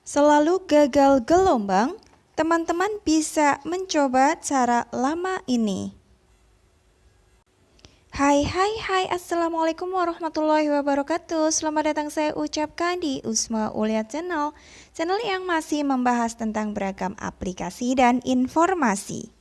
Selalu gagal gelombang, teman-teman bisa mencoba cara lama ini. Hai, Assalamualaikum warahmatullahi wabarakatuh. Selamat datang saya ucapkan di Usma Ulia Channel yang masih membahas tentang beragam aplikasi dan informasi.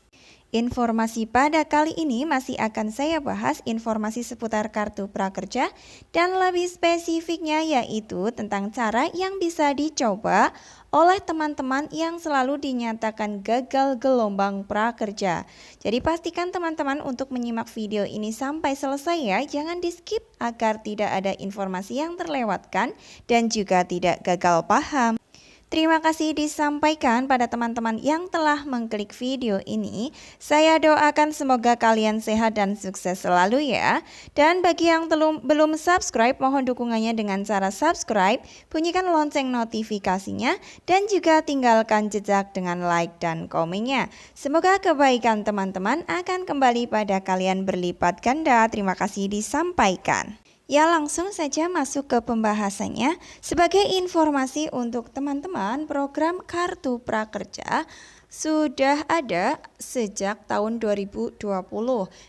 Informasi pada kali ini masih akan saya bahas informasi seputar kartu prakerja dan lebih spesifiknya yaitu tentang cara yang bisa dicoba oleh teman-teman yang selalu dinyatakan gagal gelombang prakerja. Jadi pastikan teman-teman untuk menyimak video ini sampai selesai ya, jangan di skip agar tidak ada informasi yang terlewatkan dan juga tidak gagal paham. Terima kasih disampaikan pada teman-teman yang telah mengklik video ini. Saya doakan semoga kalian sehat dan sukses selalu ya. Dan bagi yang belum subscribe, mohon dukungannya dengan cara subscribe, bunyikan lonceng notifikasinya, dan juga tinggalkan jejak dengan like dan komennya. Semoga kebaikan teman-teman akan kembali pada kalian berlipat ganda. Terima kasih disampaikan. Ya, langsung saja masuk ke pembahasannya. Sebagai informasi untuk teman-teman, program Kartu Prakerja sudah ada sejak tahun 2020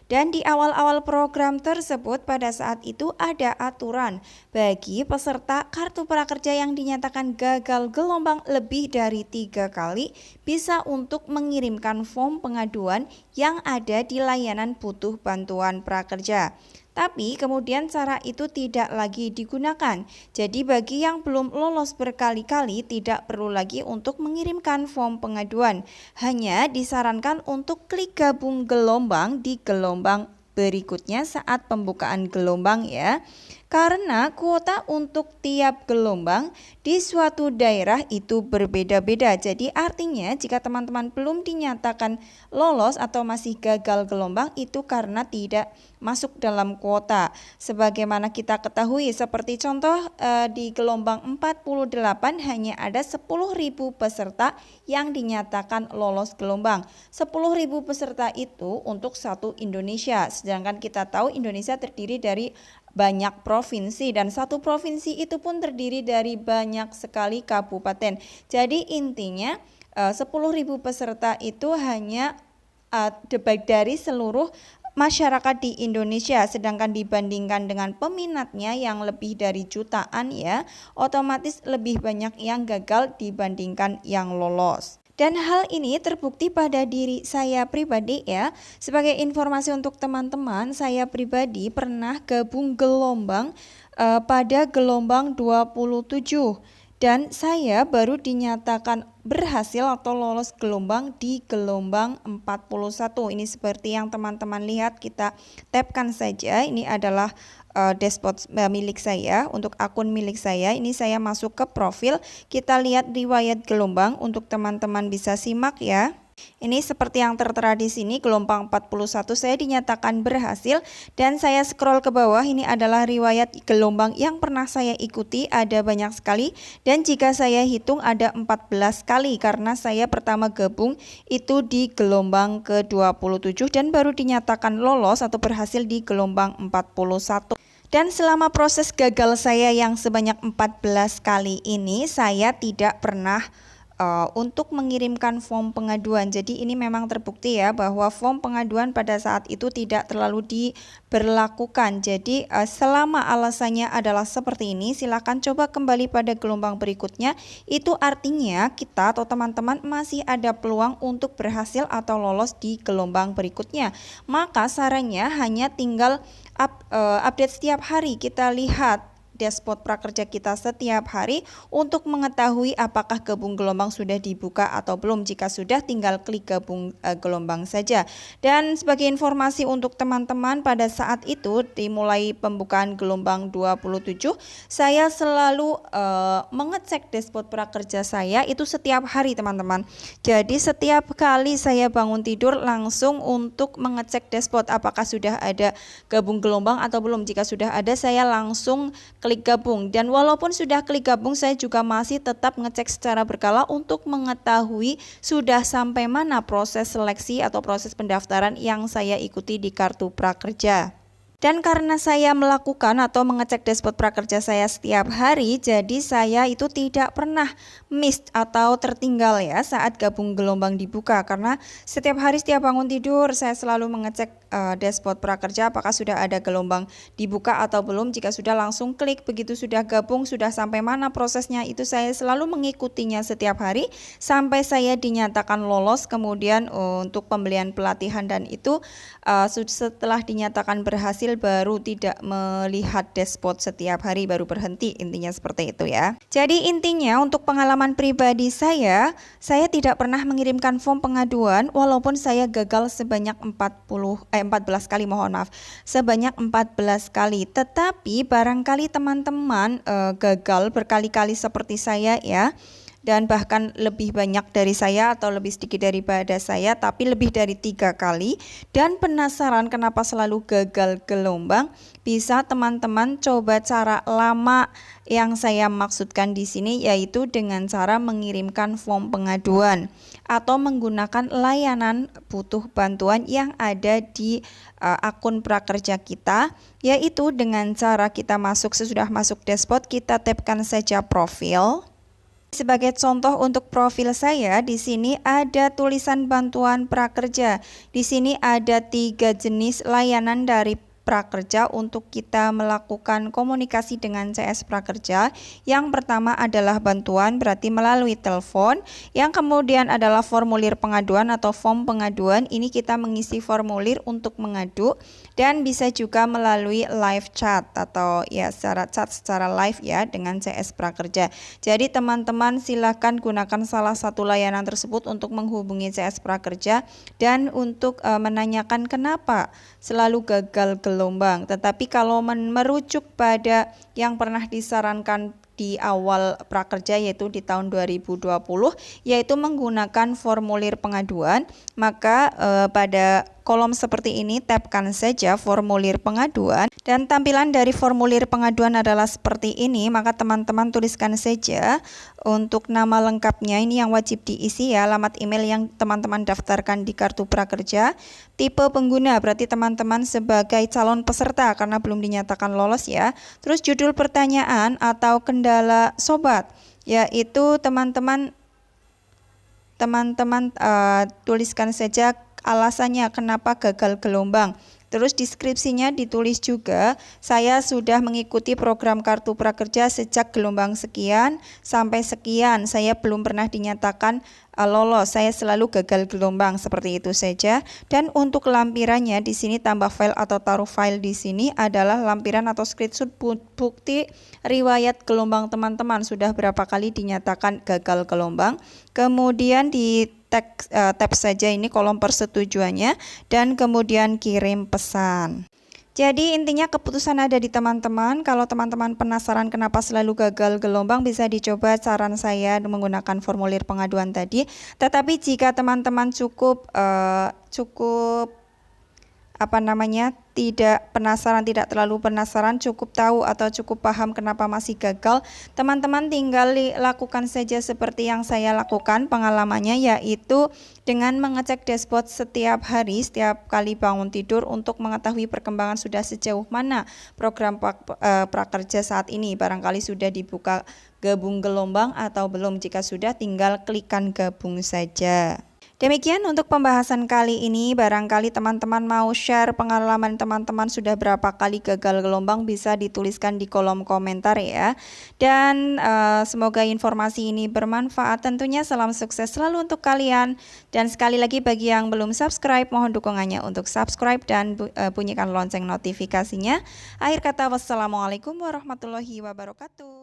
dan di awal-awal program tersebut pada saat itu ada aturan bagi peserta Kartu Prakerja yang dinyatakan gagal gelombang lebih dari 3 kali bisa untuk mengirimkan form pengaduan yang ada di layanan butuh bantuan prakerja. Tapi kemudian cara itu tidak lagi digunakan. Jadi bagi yang belum lolos berkali-kali tidak perlu lagi untuk mengirimkan form pengaduan. Hanya disarankan untuk klik gabung gelombang di gelombang berikutnya saat pembukaan gelombang ya. Karena kuota untuk tiap gelombang di suatu daerah itu berbeda-beda. Jadi artinya jika teman-teman belum dinyatakan lolos atau masih gagal gelombang itu karena tidak masuk dalam kuota. Sebagaimana kita ketahui seperti contoh di gelombang 48 hanya ada 10.000 peserta yang dinyatakan lolos gelombang. 10.000 peserta itu untuk satu Indonesia. Sedangkan kita tahu Indonesia terdiri dari banyak provinsi dan satu provinsi itu pun terdiri dari banyak sekali kabupaten. Jadi intinya 10.000 peserta itu hanya dari seluruh masyarakat di Indonesia, sedangkan dibandingkan dengan peminatnya yang lebih dari jutaan ya, otomatis lebih banyak yang gagal dibandingkan yang lolos. Dan hal ini terbukti pada diri saya pribadi ya. Sebagai informasi untuk teman-teman, saya pribadi pernah gabung gelombang pada gelombang 27 dan saya baru dinyatakan berhasil atau lolos gelombang di gelombang 41. Ini seperti yang teman-teman lihat, kita tapkan saja. Ini adalah dashboard milik saya, untuk akun milik saya. Ini saya masuk ke profil, kita lihat riwayat gelombang untuk teman-teman bisa simak ya. Ini seperti yang tertera di sini, gelombang 41 saya dinyatakan berhasil dan saya scroll ke bawah. Ini adalah riwayat gelombang yang pernah saya ikuti, ada banyak sekali dan jika saya hitung ada 14 kali karena saya pertama gabung itu di gelombang ke-27 dan baru dinyatakan lolos atau berhasil di gelombang 41. Dan selama proses gagal saya yang sebanyak 14 kali ini saya tidak pernah untuk mengirimkan form pengaduan. Jadi ini memang terbukti ya bahwa form pengaduan pada saat itu tidak terlalu diberlakukan. Jadi selama alasannya adalah seperti ini, silakan coba kembali pada gelombang berikutnya. Itu artinya kita atau teman-teman masih ada peluang untuk berhasil atau lolos di gelombang berikutnya. Maka sarannya hanya tinggal update setiap hari, kita lihat dashboard prakerja kita setiap hari untuk mengetahui apakah gabung gelombang sudah dibuka atau belum. Jika sudah, tinggal klik gabung gelombang saja. Dan sebagai informasi untuk teman-teman, pada saat itu dimulai pembukaan gelombang 27, saya selalu mengecek dashboard prakerja saya itu setiap hari teman-teman. Jadi setiap kali saya bangun tidur langsung untuk mengecek dashboard apakah sudah ada gabung gelombang atau belum. Jika sudah ada, saya langsung klik gabung, dan walaupun sudah klik gabung saya juga masih tetap ngecek secara berkala untuk mengetahui sudah sampai mana proses seleksi atau proses pendaftaran yang saya ikuti di Kartu Prakerja. Dan karena saya melakukan atau mengecek dashboard prakerja saya setiap hari, jadi saya itu tidak pernah miss atau tertinggal ya saat gabung gelombang dibuka. Karena setiap hari setiap bangun tidur saya selalu mengecek dashboard prakerja apakah sudah ada gelombang dibuka atau belum. Jika sudah langsung klik, begitu sudah gabung, sudah sampai mana prosesnya, itu saya selalu mengikutinya setiap hari sampai saya dinyatakan lolos. Kemudian untuk pembelian pelatihan dan itu setelah dinyatakan berhasil baru tidak melihat dashboard setiap hari, baru berhenti, intinya seperti itu ya. Jadi intinya untuk pengalaman pribadi saya tidak pernah mengirimkan form pengaduan walaupun saya gagal sebanyak 14 kali, mohon maaf, sebanyak 14 kali. Tetapi barangkali teman-teman gagal berkali-kali seperti saya ya, dan bahkan lebih banyak dari saya atau lebih sedikit daripada saya, tapi lebih dari 3 kali, dan penasaran kenapa selalu gagal gelombang, bisa teman-teman coba cara lama yang saya maksudkan di sini, yaitu dengan cara mengirimkan form pengaduan atau menggunakan layanan butuh bantuan yang ada di akun prakerja kita, yaitu dengan cara kita sesudah masuk dashboard, kita tapkan saja profil. Sebagai contoh untuk profil saya, di sini ada tulisan bantuan prakerja. Di sini ada 3 jenis layanan dari prakerja untuk kita melakukan komunikasi dengan CS Prakerja. Yang pertama adalah bantuan, berarti melalui telepon. Yang kemudian adalah formulir pengaduan atau form pengaduan. Ini kita mengisi formulir untuk mengadu, dan bisa juga melalui live chat atau ya secara chat secara live ya dengan CS Prakerja. Jadi teman-teman silakan gunakan salah satu layanan tersebut untuk menghubungi CS Prakerja dan untuk menanyakan kenapa selalu gagal gelombang. Tetapi kalau merujuk pada yang pernah disarankan di awal prakerja, yaitu di tahun 2020, yaitu menggunakan formulir pengaduan, maka pada kolom seperti ini tapkan saja formulir pengaduan, dan tampilan dari formulir pengaduan adalah seperti ini. Maka teman-teman tuliskan saja untuk nama lengkapnya, ini yang wajib diisi ya, alamat email yang teman-teman daftarkan di kartu prakerja, tipe pengguna berarti teman-teman sebagai calon peserta karena belum dinyatakan lolos ya, terus judul pertanyaan atau kendala sobat, yaitu teman-teman tuliskan saja alasannya kenapa gagal gelombang. Terus deskripsinya ditulis juga, saya sudah mengikuti program kartu prakerja sejak gelombang sekian sampai sekian, saya belum pernah dinyatakan lolos, saya selalu gagal gelombang, seperti itu saja. Dan untuk lampirannya di sini tambah file atau taruh file di sini adalah lampiran atau screenshot bukti riwayat gelombang teman-teman sudah berapa kali dinyatakan gagal gelombang. Kemudian di tab saja ini kolom persetujuannya, dan kemudian kirim pesan. Jadi intinya keputusan ada di teman-teman. Kalau teman-teman penasaran kenapa selalu gagal gelombang, bisa dicoba saran saya menggunakan formulir pengaduan tadi. Tetapi jika teman-teman cukup tidak penasaran, tidak terlalu penasaran, cukup tahu atau cukup paham kenapa masih gagal, teman-teman tinggal lakukan saja seperti yang saya lakukan pengalamannya, yaitu dengan mengecek dashboard setiap hari, setiap kali bangun tidur untuk mengetahui perkembangan sudah sejauh mana program prakerja saat ini. Barangkali sudah dibuka gabung gelombang atau belum. Jika sudah, tinggal klikkan gabung saja. Demikian untuk pembahasan kali ini. Barangkali teman-teman mau share pengalaman teman-teman sudah berapa kali gagal gelombang, bisa dituliskan di kolom komentar ya. Dan semoga informasi ini bermanfaat. Tentunya salam sukses selalu untuk kalian. Dan sekali lagi bagi yang belum subscribe, mohon dukungannya untuk subscribe dan bunyikan lonceng notifikasinya. Akhir kata, wassalamualaikum warahmatullahi wabarakatuh.